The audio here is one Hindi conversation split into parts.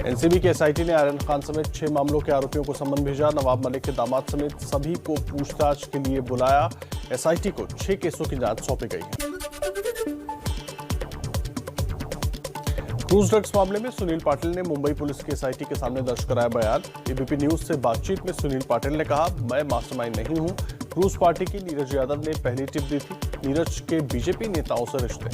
एनसीबी के एसआईटी ने आर्यन खान समेत 6 मामलों के आरोपियों को सम्मन भेजा। नवाब मलिक के दामाद समेत सभी को पूछताछ के लिए बुलाया। एसआईटी को 6 केसों की जांच सौंपी गई है। क्रूज ड्रग्स मामले में सुनील पाटिल ने मुंबई पुलिस की एसआईटी के सामने दर्ज कराया बयान। एबीपी न्यूज से बातचीत में सुनील पाटिल ने कहा, मैं मास्टरमाइंड नहीं हूं। क्रूज पार्टी की नीरज यादव ने पहली टिप दी थी। नीरज के बीजेपी नेताओं से रिश्ते।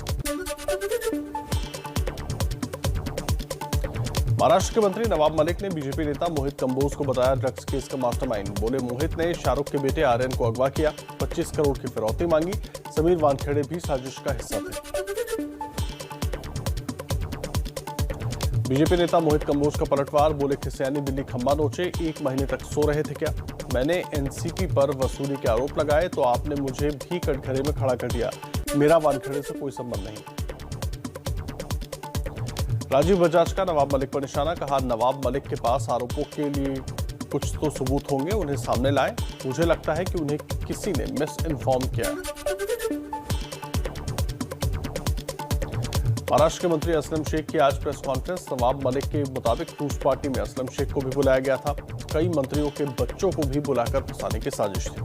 महाराष्ट्र के मंत्री नवाब मलिक ने बीजेपी नेता मोहित कंबोज को बताया ड्रग्स केस का मास्टरमाइंड। बोले, मोहित ने शाहरुख के बेटे आर्यन को अगवा किया, 25 करोड़ की फिरौती मांगी। समीर वानखेड़े भी साजिश का हिस्सा थे। बीजेपी नेता मोहित कंबोज का पलटवार। बोले, खिसियानी बिल्ली खम्बा नोचे, 1 महीने तक सो रहे थे क्या? मैंने एनसीपी पर वसूली के आरोप लगाए तो आपने मुझे भी कटघरे में खड़ा कर दिया। मेरा वानखेड़े से कोई संबंध नहीं। राजीव बजाज का नवाब मलिक पर निशाना। कहा, नवाब मलिक के पास आरोपों के लिए कुछ तो सबूत होंगे, उन्हें सामने लाएं। मुझे लगता है कि उन्हें किसी ने मिस इन्फॉर्म किया है। महाराष्ट्र के मंत्री असलम शेख की आज प्रेस कॉन्फ्रेंस। नवाब मलिक के मुताबिक क्रूज पार्टी में असलम शेख को भी बुलाया गया था। कई मंत्रियों के बच्चों को भी बुलाकर फंसाने की साजिश थी।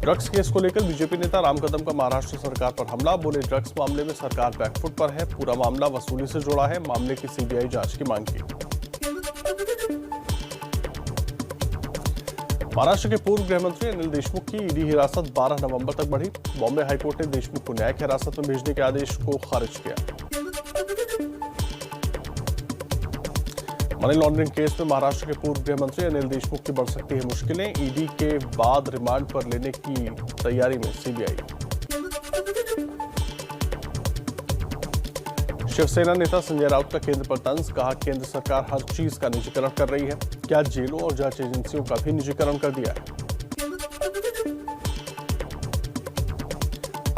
ड्रग्स केस को लेकर बीजेपी नेता राम कदम का महाराष्ट्र सरकार पर हमला। बोले, ड्रग्स मामले में सरकार बैकफुट पर है, पूरा मामला वसूली से जुड़ा है। मामले की सीबीआई जांच की मांग की। महाराष्ट्र के पूर्व गृह मंत्री अनिल देशमुख की ईडी हिरासत 12 नवंबर तक बढ़ी। बॉम्बे हाईकोर्ट ने देशमुख को न्यायिक हिरासत में भेजने के आदेश को खारिज किया। मनी लॉन्ड्रिंग केस में महाराष्ट्र के पूर्व गृह मंत्री अनिल देशमुख की बढ़ सकती है मुश्किलें। ईडी के बाद रिमांड पर लेने की तैयारी में सीबीआई। शिवसेना नेता संजय राउत का केंद्र पर तंज। कहा, केंद्र सरकार हर चीज का निजीकरण कर रही है। क्या जेलों और जांच एजेंसियों का भी निजीकरण कर दिया है?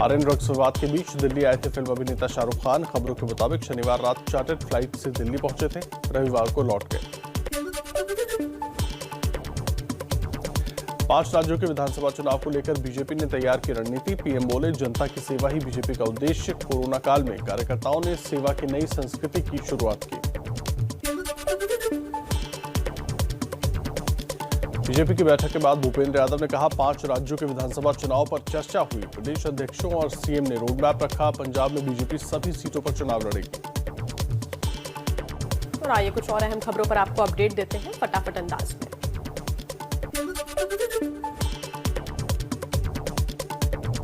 आर्यन ड्रग्स विवाद के बीच दिल्ली आए थे फिल्म अभिनेता शाहरुख खान। खबरों के मुताबिक शनिवार रात चार्टर्ड फ्लाइट से दिल्ली पहुंचे थे, रविवार को लौट गए। 5 राज्यों के विधानसभा चुनाव को लेकर बीजेपी ने तैयार की रणनीति। पीएम बोले, जनता की सेवा ही बीजेपी का उद्देश्य। कोरोना काल में कार्यकर्ताओं ने सेवा की नई संस्कृति की शुरुआत की। बीजेपी की बैठक के बाद भूपेंद्र यादव ने कहा, 5 राज्यों के विधानसभा चुनाव पर चर्चा हुई। प्रदेश अध्यक्षों और सीएम ने रोडमैप रखा। पंजाब में बीजेपी सभी सीटों पर चुनाव लड़ेगी। और आइए कुछ और अहम खबरों पर आपको अपडेट देते हैं फटाफट अंदाज में।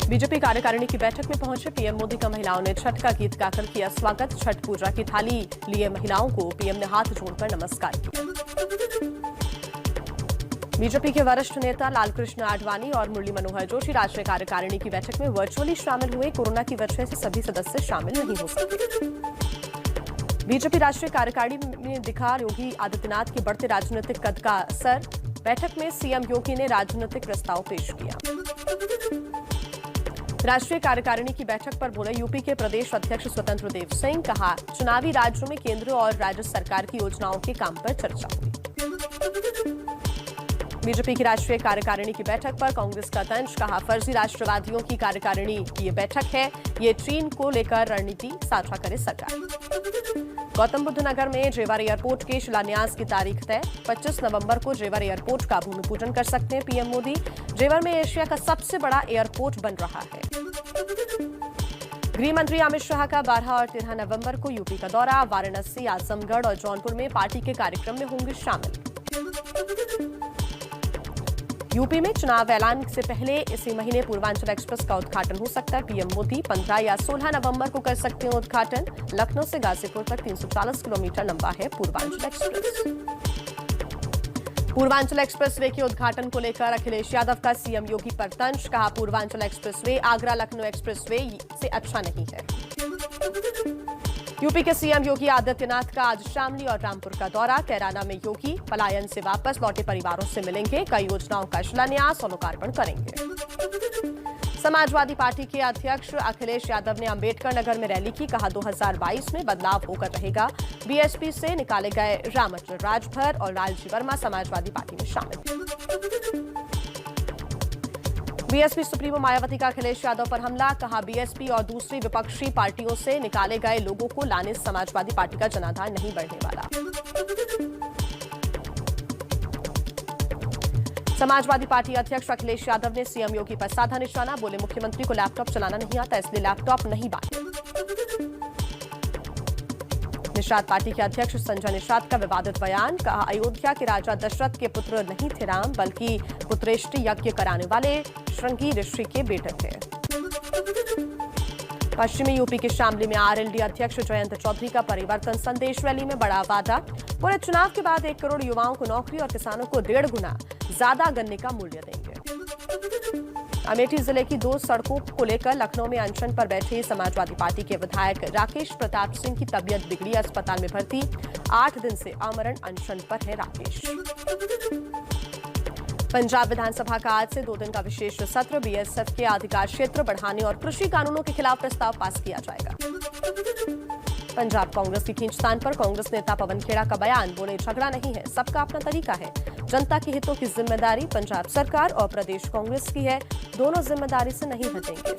बीजेपी कार्यकारिणी की बैठक में पहुंचे पीएम मोदी का महिलाओं ने छठ का गीत गाकर किया स्वागत। छठ पूजा की थाली लिए महिलाओं को पीएम ने हाथ जोड़कर नमस्कार किया। बीजेपी के वरिष्ठ नेता लालकृष्ण आडवाणी और मुरली मनोहर जोशी राष्ट्रीय कार्यकारिणी की बैठक में वर्चुअली शामिल हुए। कोरोना की वजह से सभी सदस्य शामिल नहीं हो सके। बीजेपी राष्ट्रीय कार्यकारिणी में दिखा योगी आदित्यनाथ के बढ़ते राजनीतिक कद का असर। बैठक में सीएम योगी ने राजनीतिक प्रस्ताव पेश किया। राष्ट्रीय कार्यकारिणी की बैठक पर बोले यूपी के प्रदेश अध्यक्ष स्वतंत्र देव सिंह। कहा, चुनावी राज्यों में केंद्र और राज्य सरकार की योजनाओं के काम पर चर्चा हुई। बीजेपी की राष्ट्रीय कार्यकारिणी की बैठक पर कांग्रेस का तंज। कहा, फर्जी राष्ट्रवादियों की कार्यकारिणी की ये बैठक है, ये चीन को लेकर रणनीति साझा करे सरकार। गौतम बुद्ध नगर में जेवर एयरपोर्ट के शिलान्यास की तारीख तय। 25 नवंबर को जेवर एयरपोर्ट का भूमि पूजन कर सकते हैं पीएम मोदी। जेवर में एशिया का सबसे बड़ा एयरपोर्ट बन रहा है। गृह मंत्री अमित शाह का 12 और 13 नवंबर को यूपी का दौरा। वाराणसी, आजमगढ़ और जौनपुर में पार्टी के कार्यक्रम में होंगे शामिल। यूपी में चुनाव ऐलान से पहले इसी महीने पूर्वांचल एक्सप्रेस का उद्घाटन हो सकता है। पीएम मोदी 15 या 16 नवंबर को कर सकते हैं उद्घाटन। लखनऊ से गाजीपुर तक 340 किलोमीटर लंबा है पूर्वांचल एक्सप्रेस। पूर्वांचल एक्सप्रेसवे के उद्घाटन को लेकर अखिलेश यादव का सीएम योगी पर तंज। कहा, पूर्वांचल एक्सप्रेसवे आगरा लखनऊ एक्सप्रेसवे से अच्छा नहीं है। यूपी के सीएम योगी आदित्यनाथ का आज शामली और रामपुर का दौरा। कैराना में योगी पलायन से वापस लौटे परिवारों से मिलेंगे। कई योजनाओं का शिलान्यास और लोकार्पण करेंगे। समाजवादी पार्टी के अध्यक्ष अखिलेश यादव ने अंबेडकर नगर में रैली की। कहा, 2022 में बदलाव होकर रहेगा। बीएसपी से निकाले गए रामचंद्र राजभर और लालजी वर्मा समाजवादी पार्टी में शामिल। बीएसपी सुप्रीमो मायावती का अखिलेश यादव पर हमला, कहा बीएसपी और दूसरी विपक्षी पार्टियों से निकाले गए लोगों को लाने समाजवादी पार्टी का जनाधार नहीं बढ़ने वाला। समाजवादी पार्टी अध्यक्ष अखिलेश यादव ने सीएम योगी पर साधा निशाना, बोले मुख्यमंत्री को लैपटॉप चलाना नहीं आता इसलिए लैपटॉप नहीं बांटे। निषाद पार्टी के अध्यक्ष संजय निषाद का विवादित बयान, कहा अयोध्या के राजा दशरथ के पुत्र नहीं थे राम, बल्कि पुत्रेष्टि यज्ञ कराने वाले श्रृंगी ऋषि के बेटे थे। पश्चिमी यूपी के शामली में आरएलडी अध्यक्ष जयंत चौधरी का परिवर्तन संदेश रैली में बड़ा वादा, पूरे चुनाव के बाद 1 करोड़ युवाओं को नौकरी और किसानों को 1.5 गुना ज्यादा गन्ने का मूल्य देंगे। अमेठी जिले की 2 सड़कों को लेकर लखनऊ में अनशन पर बैठे समाजवादी पार्टी के विधायक राकेश प्रताप सिंह की तबीयत बिगड़ी, अस्पताल में भर्ती, 8 दिन से अमरण अनशन पर है राकेश। पंजाब विधानसभा का आज से 2 दिन का विशेष सत्र, बीएसएफ के अधिकार क्षेत्र बढ़ाने और कृषि कानूनों के खिलाफ प्रस्ताव पास किया जाएगा। पंजाब कांग्रेस की खींचतान पर कांग्रेस नेता पवन खेड़ा का बयान, बोले झगड़ा नहीं है, सबका अपना तरीका है, जनता के हितों की जिम्मेदारी पंजाब सरकार और प्रदेश कांग्रेस की है, दोनों जिम्मेदारी से नहीं हटेंगे।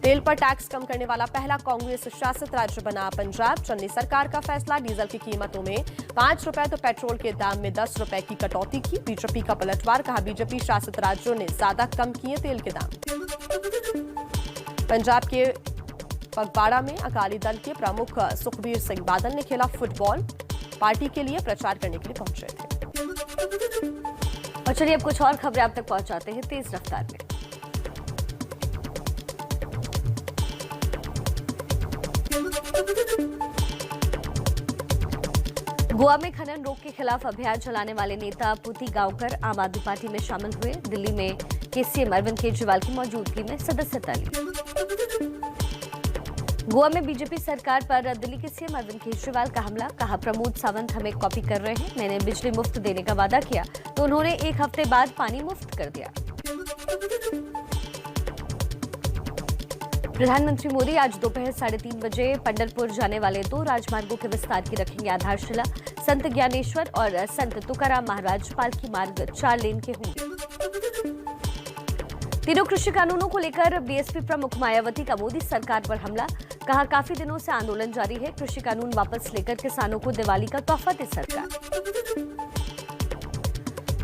तेल पर टैक्स कम करने वाला पहला कांग्रेस शासित राज्य बना पंजाब, चन्नी सरकार का फैसला, डीजल की कीमतों में 5 रुपए तो पेट्रोल के दाम में 10 रुपए की कटौती की, बीजेपी का पलटवार, कहा बीजेपी शासित राज्यों ने ज्यादा कम किए तेल के दाम। पंजाब के फगवाड़ा में अकाली दल के प्रमुख सुखबीर सिंह बादल ने खेला फुटबॉल, पार्टी के लिए प्रचार करने के लिए पहुंचे थे। और चलिए अब कुछ और खबरें आप तक पहुंचाते हैं तेज रफ्तार में। गोवा में खनन रोक के खिलाफ अभियान चलाने वाले नेता पुती गांवकर आम आदमी पार्टी में शामिल हुए, दिल्ली में सीएम अरविंद केजरीवाल की मौजूदगी में सदस्यता ली। गोवा में बीजेपी सरकार पर दिल्ली के सीएम अरविंद केजरीवाल का हमला, कहा प्रमोद सावंत हमें कॉपी कर रहे हैं, मैंने बिजली मुफ्त देने का वादा किया तो उन्होंने 1 हफ्ते बाद पानी मुफ्त कर दिया। प्रधानमंत्री मोदी आज दोपहर 3:30 बजे पंढरपुर जाने वाले 2 राजमार्गों के विस्तार की रखेंगे आधारशिला, संत ज्ञानेश्वर और संत तुकाराम महाराज पालकी मार्ग 4 लेन के होंगे। तीनों कृषि कानूनों को लेकर बीएसपी प्रमुख मायावती का मोदी सरकार पर हमला, कहा काफी दिनों से आंदोलन जारी है, कृषि कानून वापस लेकर किसानों को दिवाली का तोहफा दे सरकार।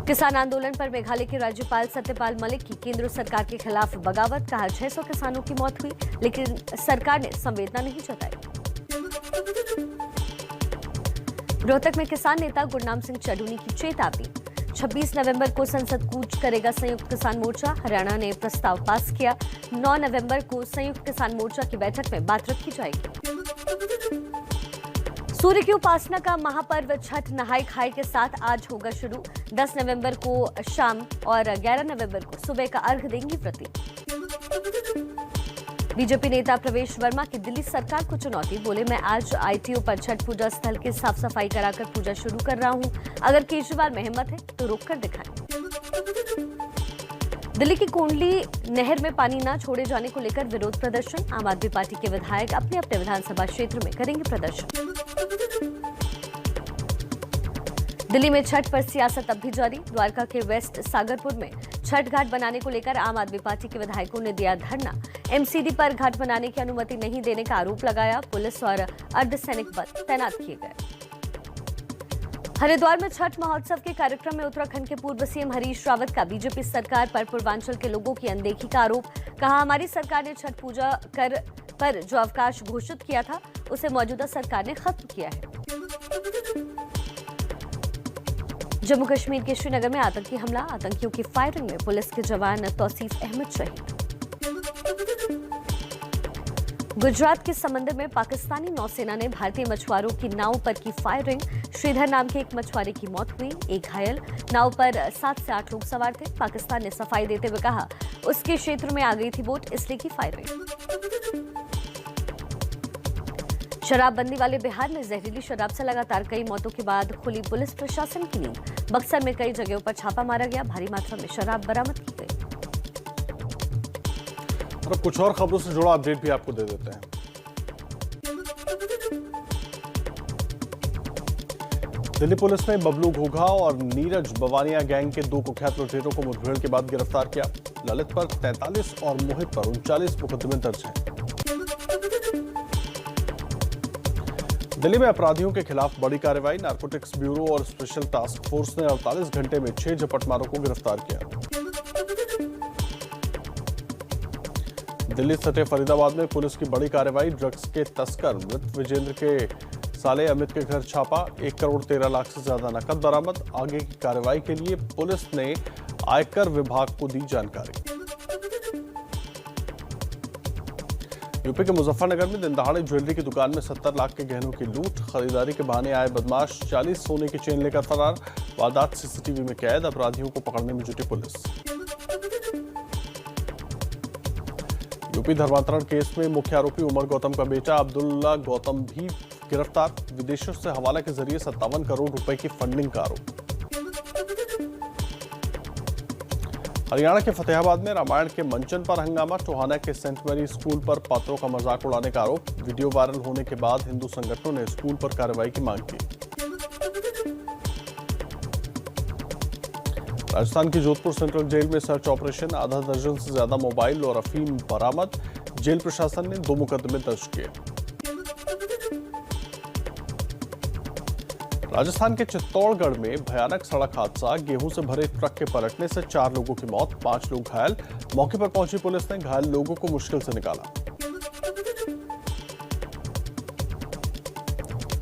किसान आंदोलन पर मेघालय के राज्यपाल सत्यपाल मलिक की केंद्र सरकार के खिलाफ बगावत, कहा 600 किसानों की मौत हुई लेकिन सरकार ने संवेदना नहीं जताई। रोहतक में किसान नेता गुरनाम सिंह चढ़ूनी की चेतावनी, 26 नवंबर को संसद कूच करेगा संयुक्त किसान मोर्चा, हरियाणा ने प्रस्ताव पास किया, 9 नवंबर को संयुक्त किसान मोर्चा की बैठक में बात रखी जाएगी। सूर्य की उपासना का महापर्व छठ नहाय खाए के साथ आज होगा शुरू, 10 नवंबर को शाम और 11 नवंबर को सुबह का अर्घ्य देंगी व्रती। बीजेपी नेता प्रवेश वर्मा की दिल्ली सरकार को चुनौती, बोले मैं आज आईटीओ पर छठ पूजा स्थल की साफ सफाई कराकर पूजा शुरू कर रहा हूं, अगर केजरीवाल में हिम्मत है तो रोक कर दिखाएं। दिल्ली की कोंडली नहर में पानी न छोड़े जाने को लेकर विरोध प्रदर्शन, आम आदमी पार्टी के विधायक अपने अपने विधानसभा क्षेत्र में करेंगे प्रदर्शन। दिल्ली में छठ पर सियासत अब भी जारी, द्वारका के वेस्ट सागरपुर में छठ घाट बनाने को लेकर आम आदमी पार्टी के विधायकों ने दिया धरना, एमसीडी पर घाट बनाने की अनुमति नहीं देने का आरोप लगाया, पुलिस और अर्धसैनिक बल तैनात किए गए। हरिद्वार में छठ महोत्सव के कार्यक्रम में उत्तराखंड के पूर्व सीएम हरीश रावत का बीजेपी सरकार पर पूर्वांचल के लोगों की अनदेखी का आरोप, कहा हमारी सरकार ने छठ पूजा पर जो अवकाश घोषित किया था उसे मौजूदा सरकार ने खत्म किया है। जम्मू कश्मीर के श्रीनगर में आतंकी हमला, आतंकियों की फायरिंग में पुलिस के जवान तौसीफ अहमद शहीद। गुजरात के समंदर में पाकिस्तानी नौसेना ने भारतीय मछुआरों की नाव पर की फायरिंग, श्रीधर नाम के एक मछुआरे की मौत हुई, एक घायल। नाव पर 7 से 8 लोग सवार थे। पाकिस्तान ने सफाई देते हुए कहा उसके क्षेत्र में आ गई थी बोट, इसलिए की फायरिंग। शराबबंदी वाले बिहार में जहरीली शराब से लगातार कई मौतों के बाद खुली पुलिस प्रशासन की नींद, बक्सर में कई जगहों पर छापा मारा गया, भारी मात्रा में शराब बरामद की गई। और कुछ और खबरों से जुड़ा अपडेट भी आपको दे देते हैं। दिल्ली पुलिस ने बबलू घोघा और नीरज बवानिया गैंग के 2 कुख्यात लुटेरों को मुठभेड़ के बाद गिरफ्तार किया। ललित पर 43 और मोहित पर 39 मुकदमे दर्ज हैं। दिल्ली में अपराधियों के खिलाफ बड़ी कार्रवाई। नारकोटिक्स ब्यूरो और स्पेशल टास्क फोर्स ने 48 घंटे में 6 झपटमारों को गिरफ्तार किया। दिल्ली सटे फरीदाबाद में पुलिस की बड़ी कार्रवाई। ड्रग्स के तस्कर मृत विजेंद्र के साले अमित के घर छापा। 1 करोड़ 13 लाख से ज्यादा नकद बरामद। आगे की कार्रवाई के लिए पुलिस ने आयकर विभाग को दी जानकारी। यूपी के मुजफ्फरनगर में दिनदहाड़े ज्वेलरी की दुकान में 70 लाख के गहनों की लूट। खरीदारी के बहाने आए बदमाश 40 सोने की चेन लेकर फरार। वारदात सीसीटीवी में कैद। अपराधियों को पकड़ने में जुटी पुलिस। यूपी धर्मांतरण केस में मुख्य आरोपी उमर गौतम का बेटा अब्दुल्ला गौतम भी गिरफ्तार। विदेशों से हवाला के जरिए 57 करोड़ रुपए की फंडिंग का आरोप। हरियाणा के फतेहाबाद में रामायण के मंचन पर हंगामा। टोहाना के सेंट मैरी स्कूल पर पात्रों का मजाक उड़ाने का आरोप। वीडियो वायरल होने के बाद हिंदू संगठनों ने स्कूल पर कार्रवाई की मांग की। राजस्थान की जोधपुर सेंट्रल जेल में सर्च ऑपरेशन। आधा दर्जन से ज्यादा मोबाइल और अफीम बरामद। जेल प्रशासन ने 2 मुकदमे दर्ज किए। राजस्थान के चित्तौड़गढ़ में भयानक सड़क हादसा। गेहूं से भरे ट्रक के पलटने से 4 लोगों की मौत, 5 लोग घायल। मौके पर पहुंची पुलिस ने घायल लोगों को मुश्किल से निकाला।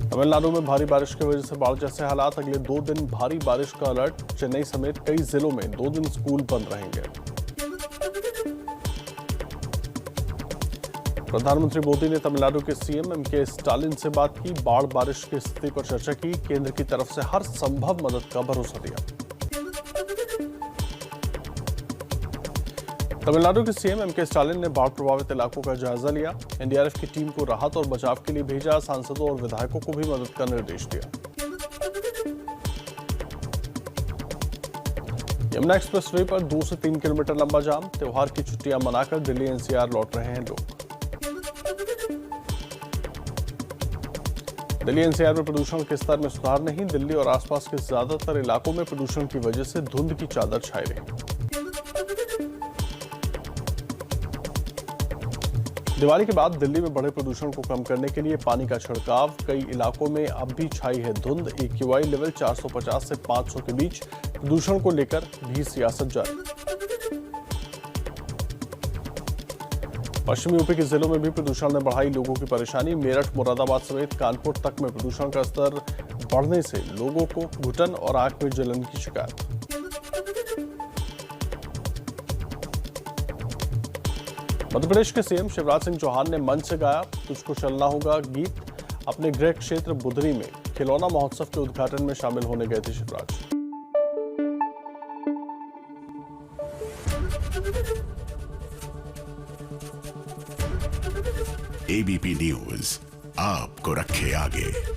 तमिलनाडु में भारी बारिश की वजह से बाढ़ जैसे हालात। अगले 2 दिन भारी बारिश का अलर्ट। चेन्नई समेत कई जिलों में 2 दिन स्कूल बंद रहेंगे। प्रधानमंत्री मोदी ने तमिलनाडु के सीएम एमके स्टालिन से बात की। बाढ़ बारिश की स्थिति पर चर्चा की। केंद्र की तरफ से हर संभव मदद का भरोसा दिया। तमिलनाडु के सीएम एमके स्टालिन ने बाढ़ प्रभावित इलाकों का जायजा लिया। एनडीआरएफ की टीम को राहत और बचाव के लिए भेजा। सांसदों और विधायकों को भी मदद का निर्देश दिया। यमुना एक्सप्रेसवे पर 2 से 3 किलोमीटर लंबा जाम। त्योहार की छुट्टियां मनाकर दिल्ली एनसीआर लौट रहे हैं लोग। दिल्ली एनसीआर में प्रदूषण के स्तर में सुधार नहीं। दिल्ली और आसपास के ज्यादातर इलाकों में प्रदूषण की वजह से धुंध की चादर छाई रही। दिवाली के बाद दिल्ली में बढ़े प्रदूषण को कम करने के लिए पानी का छिड़काव। कई इलाकों में अब भी छाई है धुंध। AQI लेवल 450 से 500 के बीच। प्रदूषण को लेकर भी सियासत जारी। पश्चिमी यूपी के जिलों में भी प्रदूषण ने बढ़ाई लोगों की परेशानी। मेरठ, मुरादाबाद समेत कानपुर तक में प्रदूषण का स्तर बढ़ने से लोगों को घुटन और आंख में जलन की शिकायत। मध्य प्रदेश के सीएम शिवराज सिंह चौहान ने मंच से गाया तुझको चलना होगा गीत। अपने गृह क्षेत्र बुधनी में खिलौना महोत्सव के उद्घाटन में शामिल होने गए थे शिवराज। एबीपी न्यूज आपको रखे आगे।